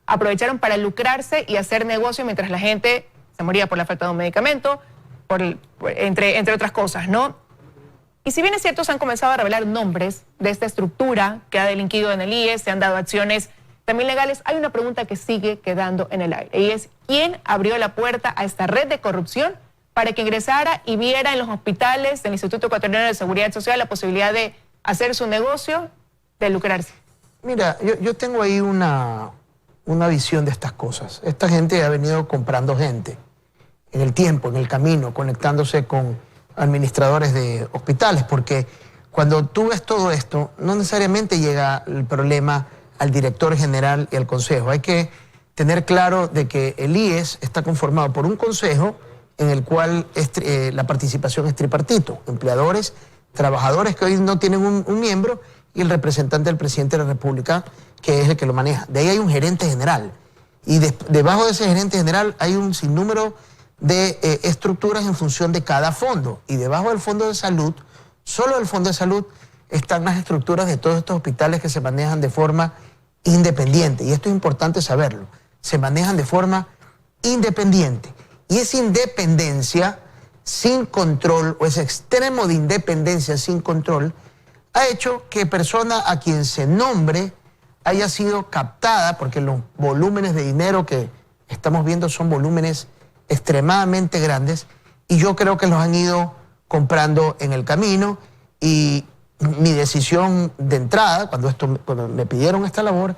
aprovecharon para lucrarse y hacer negocio mientras la gente se moría por la falta de un medicamento, entre otras cosas, ¿no? Y si bien es cierto, se han comenzado a revelar nombres de esta estructura que ha delinquido en el IES, se han dado acciones también legales, hay una pregunta que sigue quedando en el aire, y es: ¿quién abrió la puerta a esta red de corrupción para que ingresara y viera en los hospitales del Instituto Ecuatoriano de Seguridad Social la posibilidad de hacer su negocio, de lucrarse? Mira, yo tengo ahí una visión de estas cosas. Esta gente ha venido comprando gente en el tiempo, en el camino, conectándose con administradores de hospitales, porque cuando tú ves todo esto, no necesariamente llega el problema al director general y al consejo. Hay que tener claro de que el IES está conformado por un consejo en el cual la participación es tripartito: empleadores, trabajadores que hoy no tienen un miembro, y el representante del presidente de la República, que es el que lo maneja. De ahí hay un gerente general, y debajo de ese gerente general hay un sinnúmero de estructuras en función de cada fondo, y debajo del fondo de salud, solo del fondo de salud, están las estructuras de todos estos hospitales que se manejan de forma independiente, y esto es importante saberlo. Se manejan de forma independiente, y esa independencia sin control, o ese extremo de independencia sin control, ha hecho que persona a quien se nombre haya sido captada, porque los volúmenes de dinero que estamos viendo son volúmenes extremadamente grandes, y yo creo que los han ido comprando en el camino. Y mi decisión de entrada, cuando me pidieron esta labor,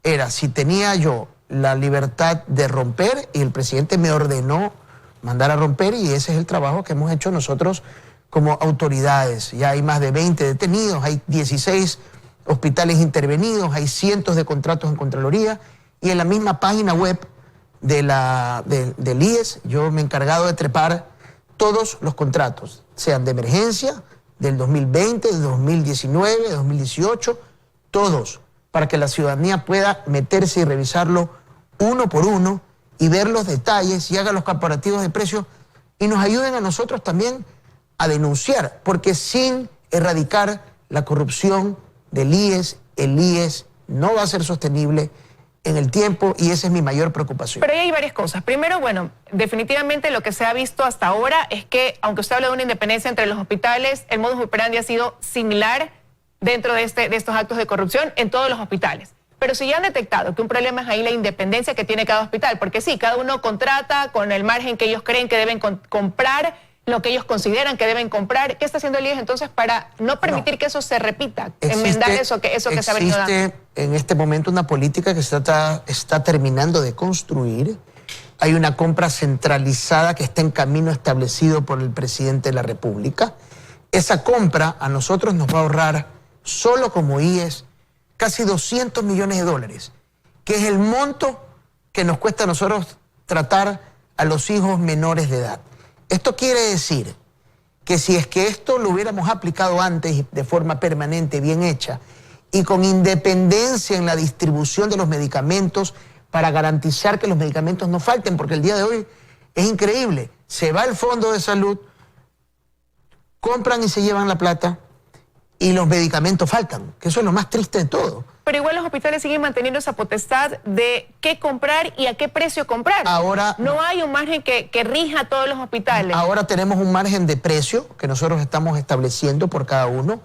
era si tenía yo la libertad de romper, y el presidente me ordenó mandar a romper, y ese es el trabajo que hemos hecho nosotros como autoridades. Ya hay más de 20 detenidos, hay 16 hospitales intervenidos, hay cientos de contratos en Contraloría, y en la misma página web del IES yo me he encargado de trepar todos los contratos, sean de emergencia, del 2020, del 2019, del 2018, todos, para que la ciudadanía pueda meterse y revisarlo uno por uno y ver los detalles y haga los comparativos de precios, y nos ayuden a nosotros también a denunciar, porque sin erradicar la corrupción del IES, el IES no va a ser sostenible en el tiempo, y esa es mi mayor preocupación. Pero ahí hay varias cosas. Primero, bueno, definitivamente lo que se ha visto hasta ahora es que, aunque usted habla de una independencia entre los hospitales, el modus operandi ha sido similar dentro de estos actos de corrupción en todos los hospitales. Pero si ya han detectado que un problema es ahí la independencia que tiene cada hospital, porque sí, cada uno contrata con el margen que ellos creen que deben comprar, lo que ellos consideran que deben comprar. ¿Qué está haciendo el IES entonces para no permitir que eso se repita? Enmendar eso que se ha venido dando. Existe en este momento una política que se está terminando de construir. Hay una compra centralizada que está en camino establecido por el presidente de la República. Esa compra a nosotros nos va a ahorrar, solo como IES, casi 200 millones de dólares, que es el monto que nos cuesta a nosotros tratar a los hijos menores de edad. Esto quiere decir que si es que esto lo hubiéramos aplicado antes de forma permanente, bien hecha, y con independencia en la distribución de los medicamentos, para garantizar que los medicamentos no falten, porque el día de hoy es increíble. Se va al fondo de salud, compran y se llevan la plata, y los medicamentos faltan, que eso es lo más triste de todo. Pero igual los hospitales siguen manteniendo esa potestad de qué comprar y a qué precio comprar. Ahora no hay un margen que rija a todos los hospitales. Ahora tenemos un margen de precio que nosotros estamos estableciendo por cada uno,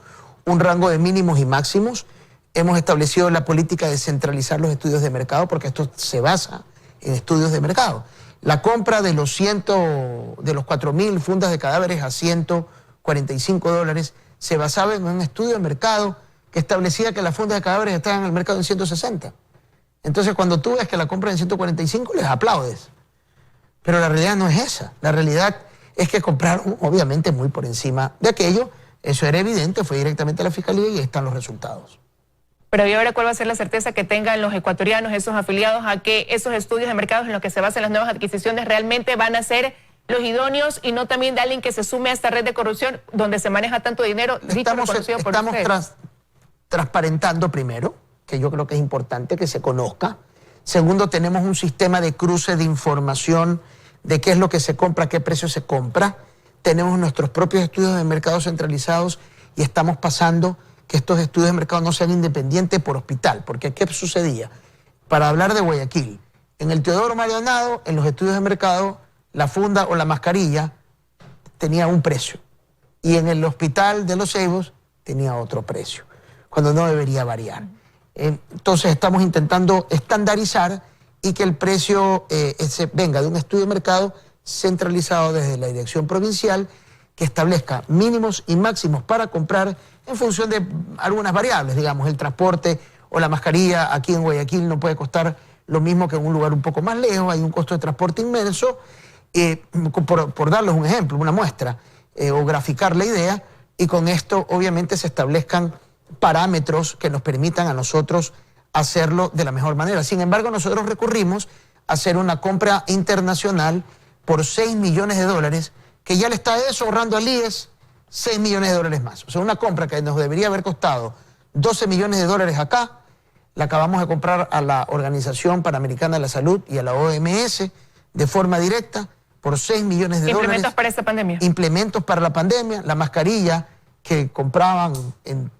un rango de mínimos y máximos. Hemos establecido la política de centralizar los estudios de mercado, porque esto se basa en estudios de mercado. La compra de los 4.000 fundas de cadáveres a $145 se basaba en un estudio de mercado que establecía que las fundas de cadáveres estaban en el mercado en 160. Entonces, cuando tú ves que la compran en 145, les aplaudes. Pero la realidad no es esa. La realidad es que compraron, obviamente, muy por encima de aquello. Eso era evidente, fue directamente a la Fiscalía, y ahí están los resultados. Pero ¿y ahora cuál va a ser la certeza que tengan los ecuatorianos, esos afiliados, a que esos estudios de mercados en los que se basan las nuevas adquisiciones realmente van a ser los idóneos, y no también de alguien que se sume a esta red de corrupción donde se maneja tanto dinero? Estamos transparentando, primero, que yo creo que es importante que se conozca. Segundo, tenemos un sistema de cruce de información de qué es lo que se compra, a qué precio se compra. Tenemos nuestros propios estudios de mercado centralizados, y estamos pasando que estos estudios de mercado no sean independientes por hospital, porque ¿qué sucedía? para hablar de Guayaquil. En el Teodoro Maldonado, en los estudios de mercado, la funda o la mascarilla tenía un precio. Y en el hospital de Los Ceibos tenía otro precio, cuando no debería variar. Entonces estamos intentando estandarizar y que el precio venga de un estudio de mercado centralizado desde la dirección provincial, que establezca mínimos y máximos para comprar en función de algunas variables, digamos, el transporte o la mascarilla aquí en Guayaquil no puede costar lo mismo que en un lugar un poco más lejos, hay un costo de transporte inmenso, por darles un ejemplo, una muestra, o graficar la idea, y con esto obviamente se establezcan parámetros que nos permitan a nosotros hacerlo de la mejor manera. Sin embargo, nosotros recurrimos a hacer una compra internacional por 6 millones de dólares, que ya le está eso ahorrando al IES 6 millones de dólares más. O sea, una compra que nos debería haber costado 12 millones de dólares acá, la acabamos de comprar a la Organización Panamericana de la Salud y a la OMS de forma directa por 6 millones de dólares. ¿Implementos para esta pandemia? Implementos para la pandemia. La mascarilla que compraban en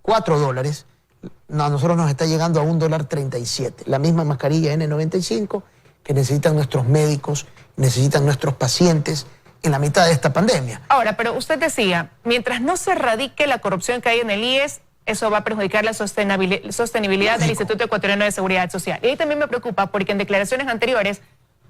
4 dólares, a nosotros nos está llegando a $1.37. La misma mascarilla N95 que necesitan nuestros médicos, necesitan nuestros pacientes en la mitad de esta pandemia. Ahora, pero usted decía, mientras no se erradique la corrupción que hay en el IES, eso va a perjudicar la sostenibilidad del Instituto Ecuatoriano de Seguridad Social. Y ahí también me preocupa porque en declaraciones anteriores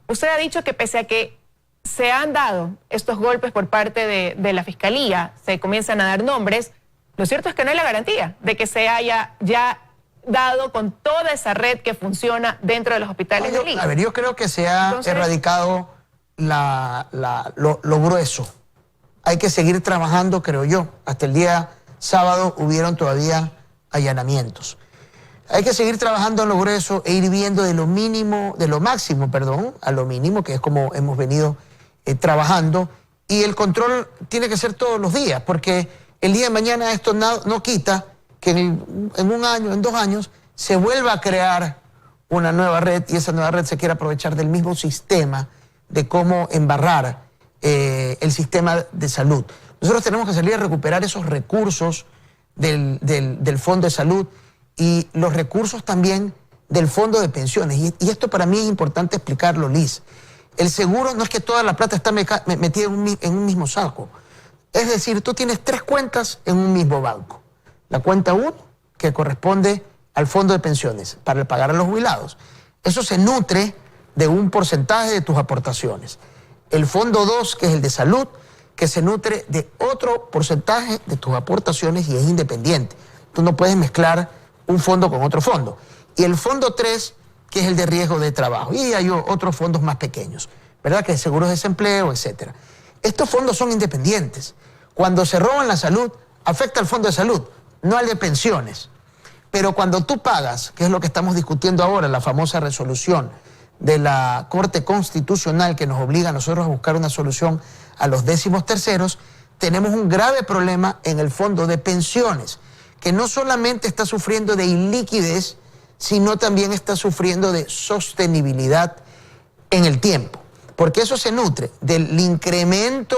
usted ha dicho que pese a que se han dado estos golpes por parte de la Fiscalía, se comienzan a dar nombres, lo cierto es que no hay la garantía de que se haya ya dado con toda esa red que funciona dentro de los hospitales del IES. A ver, yo creo que se ha erradicado lo grueso. Hay que seguir trabajando, creo yo. Hasta el día sábado hubieron todavía allanamientos. Hay que seguir trabajando en lo grueso e ir viendo de lo máximo, a lo mínimo, que es como hemos venido trabajando. Y el control tiene que ser todos los días, porque el día de mañana esto no quita que en un año, en 2 años, se vuelva a crear una nueva red y esa nueva red se quiere aprovechar del mismo sistema de cómo embarrar el sistema de salud. Nosotros tenemos que salir a recuperar esos recursos del Fondo de Salud y los recursos también del Fondo de Pensiones. Y esto para mí es importante explicarlo, Liz. El seguro no es que toda la plata está metida en un mismo saco. Es decir, tú tienes 3 cuentas en un mismo banco. La cuenta 1, que corresponde al Fondo de Pensiones, para pagar a los jubilados. Eso se nutre de un porcentaje de tus aportaciones. El Fondo 2, que es el de salud, que se nutre de otro porcentaje de tus aportaciones y es independiente. Tú no puedes mezclar un fondo con otro fondo. Y el Fondo 3, que es el de riesgo de trabajo. Y hay otros fondos más pequeños, ¿verdad? Que es seguros de desempleo, etc. Estos fondos son independientes. Cuando se roban la salud, afecta al Fondo de Salud, no al de pensiones. Pero cuando tú pagas, que es lo que estamos discutiendo ahora, la famosa resolución de la Corte Constitucional que nos obliga a nosotros a buscar una solución a los 13º, tenemos un grave problema en el Fondo de Pensiones, que no solamente está sufriendo de iliquidez, sino también está sufriendo de sostenibilidad en el tiempo. Porque eso se nutre del incremento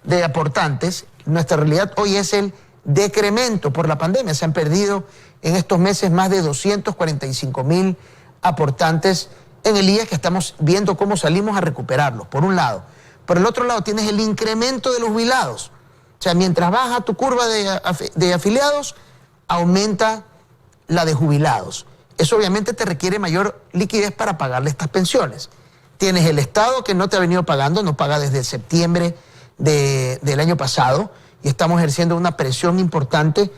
de aportantes. Nuestra realidad hoy es el decremento por la pandemia. Se han perdido en estos meses más de 245,000 aportantes en el IES, que estamos viendo cómo salimos a recuperarlos, por un lado. Por el otro lado tienes el incremento de los jubilados. O sea, mientras baja tu curva de afiliados, aumenta la de jubilados. Eso obviamente te requiere mayor liquidez para pagarle estas pensiones. Tienes el Estado que no te ha venido pagando, no paga desde septiembre del año pasado, y estamos ejerciendo una presión importante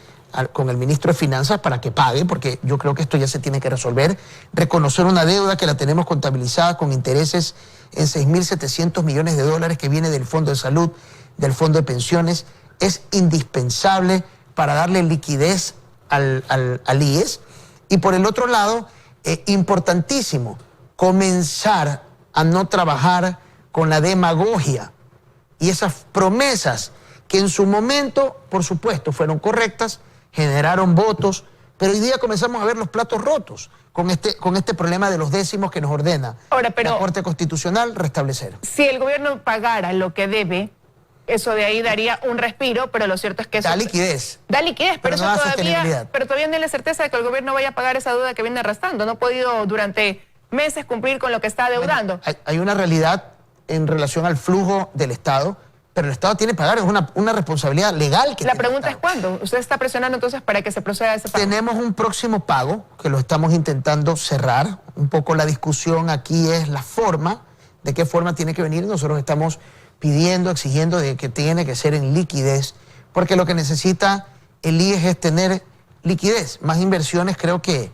con el ministro de Finanzas para que pague, porque yo creo que esto ya se tiene que resolver. Reconocer una deuda que la tenemos contabilizada con intereses en 6.700 millones de dólares que viene del Fondo de Salud, del Fondo de Pensiones, es indispensable para darle liquidez al IES. Y por el otro lado, importantísimo, comenzar a no trabajar con la demagogia y esas promesas que en su momento, por supuesto, fueron correctas, generaron votos, pero hoy día comenzamos a ver los platos rotos con este problema de los décimos que nos ordena ahora, pero la Corte Constitucional restablecer. Si el gobierno pagara lo que debe, eso de ahí daría un respiro, pero lo cierto es que eso... Da liquidez. Da liquidez, pero, no da eso sostenibilidad. pero todavía no hay la certeza de que el gobierno vaya a pagar esa deuda que viene arrastrando. No ha podido durante meses cumplir con lo que está adeudando. Bueno, hay una realidad en relación al flujo del Estado, pero el Estado tiene que pagar, es una responsabilidad legal que La tiene pregunta el es Estado. ¿cuándo? ¿Usted está presionando entonces para que se proceda a ese pago? Tenemos un próximo pago que lo estamos intentando cerrar. Un poco la discusión aquí es la forma, de qué forma tiene que venir. Nosotros estamos pidiendo, exigiendo de que tiene que ser en liquidez, porque lo que necesita el IES es tener liquidez. Más inversiones creo que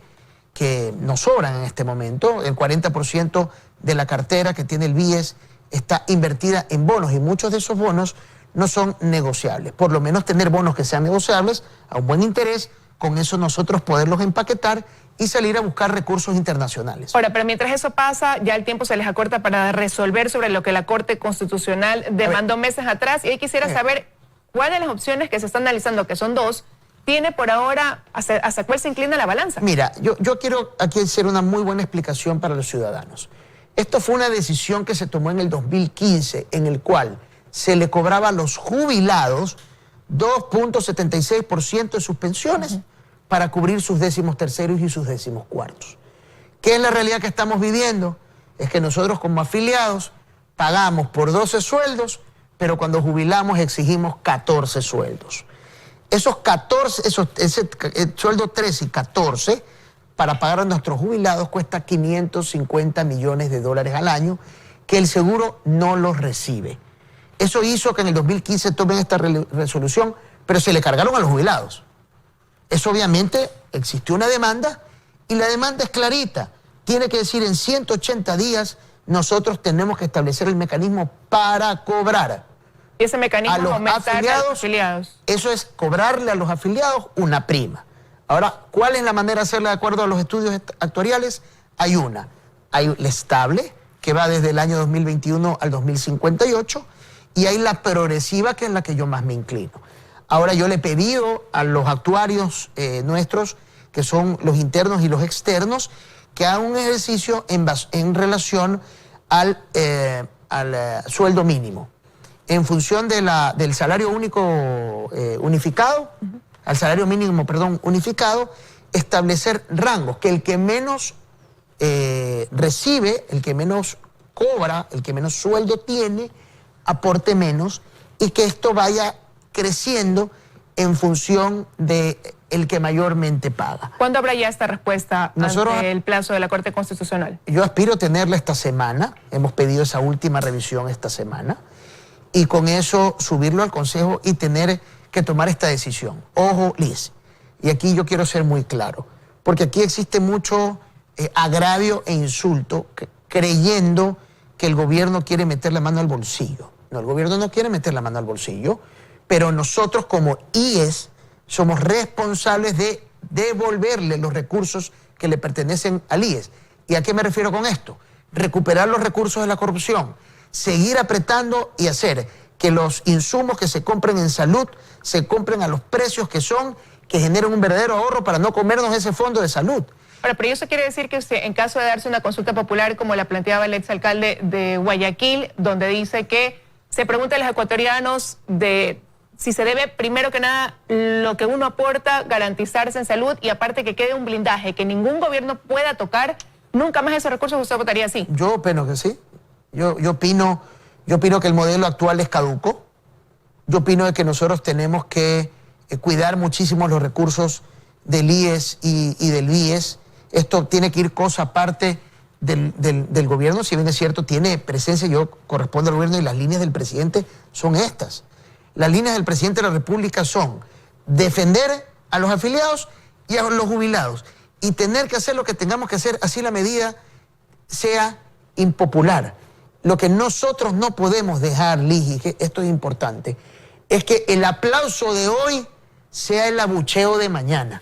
nos sobran en este momento. El 40% de la cartera que tiene el BIES está invertida en bonos y muchos de esos bonos no son negociables. Por lo menos tener bonos que sean negociables a un buen interés, con eso nosotros poderlos empaquetar y salir a buscar recursos internacionales. Ahora, pero mientras eso pasa, ya el tiempo se les acorta para resolver sobre lo que la Corte Constitucional demandó meses atrás. Y ahí quisiera saber cuáles de las opciones que se están analizando, que son dos, tiene por ahora, hacia cuál se inclina la balanza. Mira, yo quiero aquí hacer una muy buena explicación para los ciudadanos. Esto fue una decisión que se tomó en el 2015, en el cual se le cobraba a los jubilados 2.76% de sus pensiones para cubrir sus 13º y sus 14º. ¿Qué es la realidad que estamos viviendo? Es que nosotros como afiliados pagamos por 12 sueldos, pero cuando jubilamos exigimos 14 sueldos. Esos 14, ese sueldo 13 y 14, para pagar a nuestros jubilados cuesta 550 millones de dólares al año, que el seguro no los recibe. Eso hizo que en el 2015 tomen esta resolución, pero se le cargaron a los jubilados. Eso obviamente existió una demanda y la demanda es clarita. Tiene que decir en 180 días nosotros tenemos que establecer el mecanismo para cobrar. Y ese mecanismo A los aumentar a los afiliados. Eso es cobrarle a los afiliados una prima. Ahora, ¿cuál es la manera de hacerla de acuerdo a los estudios actuariales? Hay una. Hay la estable, que va desde el año 2021 al 2058, y hay la progresiva, que es la que yo más me inclino. Ahora, yo le he pedido a los actuarios nuestros, que son los internos y los externos, que hagan un ejercicio en relación al sueldo mínimo. En función del salario único unificado, al salario mínimo, perdón, unificado, establecer rangos, que el que menos recibe, el que menos cobra, el que menos sueldo tiene, aporte menos, y que esto vaya creciendo en función de el que mayormente paga. ¿Cuándo habrá ya esta respuesta ante el plazo de la Corte Constitucional? Yo aspiro a tenerla esta semana, hemos pedido esa última revisión esta semana, y con eso subirlo al Consejo y tener que tomar esta decisión. Ojo, Liz, y aquí yo quiero ser muy claro, porque aquí existe mucho agravio e insulto creyendo que el gobierno quiere meter la mano al bolsillo. No, el gobierno no quiere meter la mano al bolsillo, pero nosotros como IES somos responsables de devolverle los recursos que le pertenecen al IES. ¿Y a qué me refiero con esto? Recuperar los recursos de la corrupción, seguir apretando y hacer que los insumos que se compren en salud se compren a los precios que son, que generen un verdadero ahorro para no comernos ese fondo de salud. Ahora, pero eso quiere decir que usted, en caso de darse una consulta popular como la planteaba el exalcalde de Guayaquil, donde dice que se pregunta a los ecuatorianos de si se debe, primero que nada, lo que uno aporta, garantizarse en salud, y aparte que quede un blindaje, que ningún gobierno pueda tocar nunca más esos recursos, ¿usted votaría así? Yo opino que sí. Yo opino que el modelo actual es caduco. Yo opino de que nosotros tenemos que cuidar muchísimo los recursos del IES y del BIES. Esto tiene que ir cosa aparte del gobierno. Si bien es cierto, tiene presencia, yo correspondo al gobierno, y las líneas del presidente son estas. Las líneas del presidente de la República son defender a los afiliados y a los jubilados, y tener que hacer lo que tengamos que hacer, así la medida sea impopular. Lo que nosotros no podemos dejar, Ligi, que esto es importante, es que el aplauso de hoy sea el abucheo de mañana.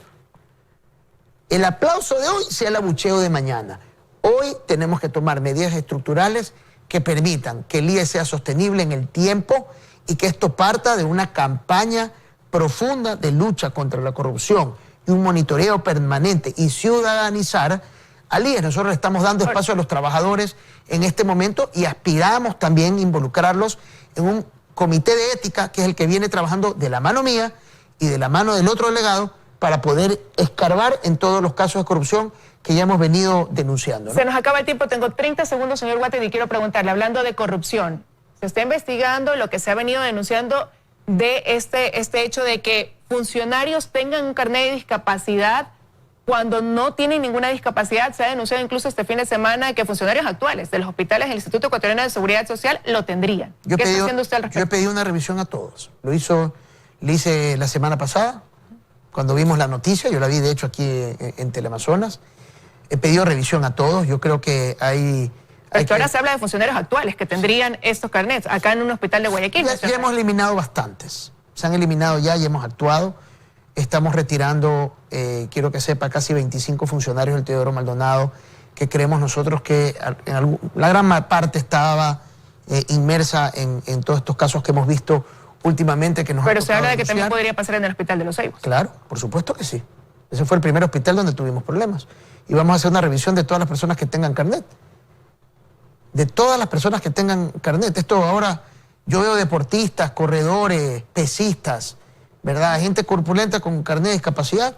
El aplauso de hoy sea el abucheo de mañana. Hoy tenemos que tomar medidas estructurales que permitan que el IES sea sostenible en el tiempo y que esto parta de una campaña profunda de lucha contra la corrupción y un monitoreo permanente y ciudadanizar al IES. Nosotros le estamos dando espacio a los trabajadores en este momento y aspiramos también a involucrarlos en un comité de ética, que es el que viene trabajando de la mano mía y de la mano del otro delegado para poder escarbar en todos los casos de corrupción que ya hemos venido denunciando, ¿no? Se nos acaba el tiempo, tengo 30 segundos, señor Guaten, y quiero preguntarle, hablando de corrupción, se está investigando lo que se ha venido denunciando de este hecho de que funcionarios tengan un carnet de discapacidad cuando no tienen ninguna discapacidad. Se ha denunciado incluso este fin de semana que funcionarios actuales de los hospitales del Instituto Ecuatoriano de Seguridad Social lo tendrían. ¿Qué está haciendo usted al respecto? Yo he pedido una revisión a todos. Le hice la semana pasada, cuando vimos la noticia, yo la vi de hecho aquí en Teleamazonas. He pedido revisión a todos. Yo creo que hay... Ahora se habla de funcionarios actuales que tendrían estos carnets acá en un hospital de Guayaquil. Ya hemos eliminado bastantes. Se han eliminado ya y hemos actuado. Estamos retirando, quiero que sepa, casi 25 funcionarios del Teodoro Maldonado, que creemos nosotros que la gran parte estaba inmersa en todos estos casos que hemos visto últimamente. Pero se habla de que también podría pasar en el hospital de Los Ceibos. Claro, por supuesto que sí. Ese fue el primer hospital donde tuvimos problemas. Y vamos a hacer una revisión de todas las personas que tengan carnet. De todas las personas que tengan carnet. Esto ahora, yo veo deportistas, corredores, pesistas, ¿verdad? Gente corpulenta con carnet de discapacidad.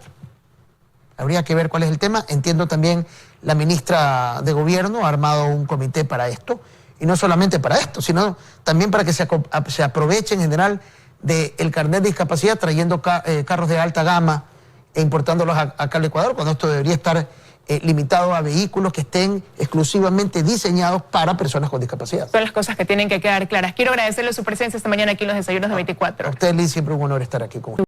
Habría que ver cuál es el tema. Entiendo también la ministra de Gobierno ha armado un comité para esto. Y no solamente para esto, sino también para que se aproveche en general del carnet de discapacidad trayendo carros de alta gama e importándolos acá al Ecuador, cuando esto debería estar limitado a vehículos que estén exclusivamente diseñados para personas con discapacidad. Son las cosas que tienen que quedar claras. Quiero agradecerle su presencia esta mañana aquí en los Desayunos de 24. A usted, Liz, siempre un honor estar aquí con usted.